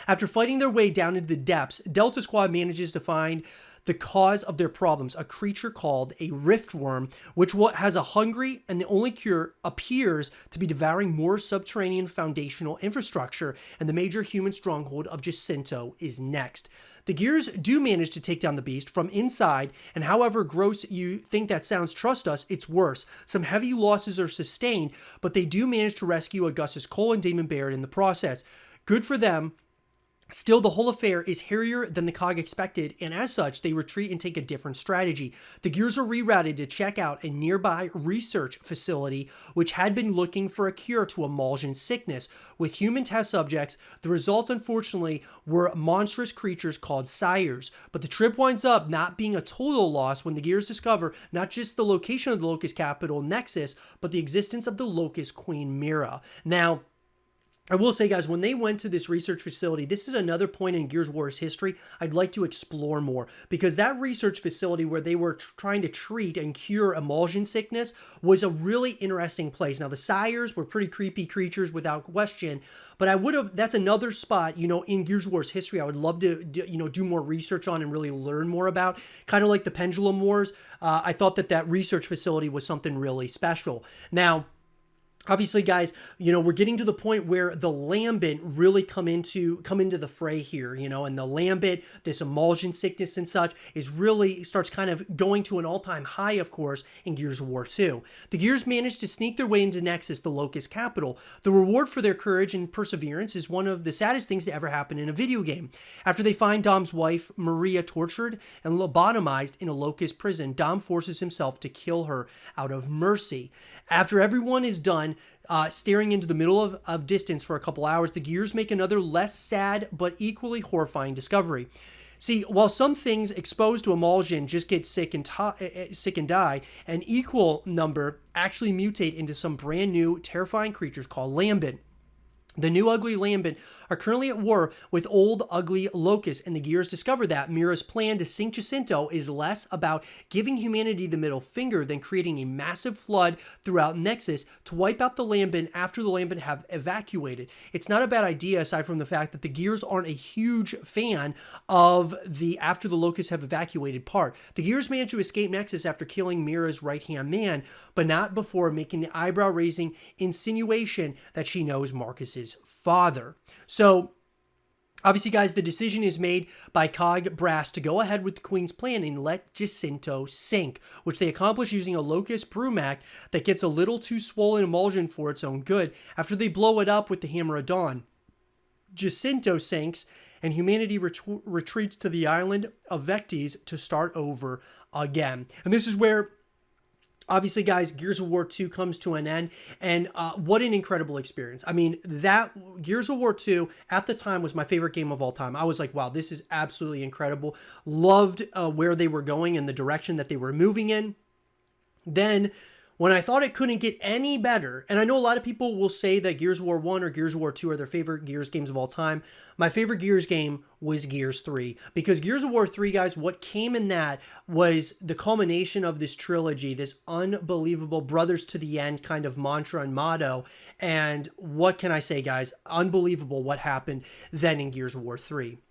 After fighting their way down into the depths, Delta Squad manages to find the cause of their problems, a creature called a riftworm, which has a hungry, and the only cure appears to be devouring more subterranean foundational infrastructure, and the major human stronghold of Jacinto is next. The Gears do manage to take down the beast from inside, and however gross you think that sounds, trust us, it's worse. Some heavy losses are sustained, but they do manage to rescue Augustus Cole and Damon Barrett in the process. Good for them. Still, the whole affair is hairier than the COG expected, and as such, they retreat and take a different strategy. The Gears are rerouted to check out a nearby research facility, which had been looking for a cure to emulsion sickness. With human test subjects, the results, unfortunately, were monstrous creatures called sires. But the trip winds up not being a total loss when the Gears discover not just the location of the Locust capital, Nexus, but the existence of the Locust Queen, Mira. Now, I will say, guys, when they went to this research facility, this is another point in Gears of War's history I'd like to explore more, because that research facility where they were trying to treat and cure emulsion sickness was a really interesting place. Now, the sires were pretty creepy creatures without question, but that's another spot, in Gears of War's history I would love to, do more research on and really learn more about. Kind of like the Pendulum Wars. I thought that research facility was something really special. Now, obviously, guys, we're getting to the point where the Lambent really come into the fray here, and the Lambent, this emulsion sickness and such, starts kind of going to an all-time high, of course, in Gears of War 2. The Gears manage to sneak their way into Nexus, the Locust capital. The reward for their courage and perseverance is one of the saddest things to ever happen in a video game. After they find Dom's wife, Maria, tortured and lobotomized in a Locust prison, Dom forces himself to kill her out of mercy. After everyone is done, staring into the middle of distance for a couple hours, the Gears make another less sad but equally horrifying discovery. See, while some things exposed to emulsion just get sick and die, an equal number actually mutate into some brand new, terrifying creatures called Lambent. The new ugly Lambent are currently at war with old ugly Locust, and the Gears discover that Mira's plan to sink Jacinto is less about giving humanity the middle finger than creating a massive flood throughout Nexus to wipe out the Lambent after the Lambent have evacuated. It's not a bad idea, aside from the fact that the Gears aren't a huge fan of the after the Locusts have evacuated part. The Gears manage to escape Nexus after killing Mira's right-hand man, but not before making the eyebrow-raising insinuation that she knows Marcus's father. So, obviously, guys, the decision is made by COG Brass to go ahead with the Queen's plan and let Jacinto sink, which they accomplish using a Locust Brumac that gets a little too swollen emulsion for its own good. After they blow it up with the Hammer of Dawn, Jacinto sinks, and humanity retreats to the island of Vectes to start over again. And this is where, obviously, guys, Gears of War 2 comes to an end, and what an incredible experience. I mean, that Gears of War 2 at the time was my favorite game of all time. I was like, wow, this is absolutely incredible. Loved where they were going and the direction that they were moving in. Then, when I thought it couldn't get any better, and I know a lot of people will say that Gears of War 1 or Gears of War 2 are their favorite Gears games of all time. My favorite Gears game was Gears 3. Because Gears of War 3, guys, what came in that was the culmination of this trilogy, this unbelievable brothers to the end kind of mantra and motto. And what can I say, guys? Unbelievable what happened then in Gears of War 3.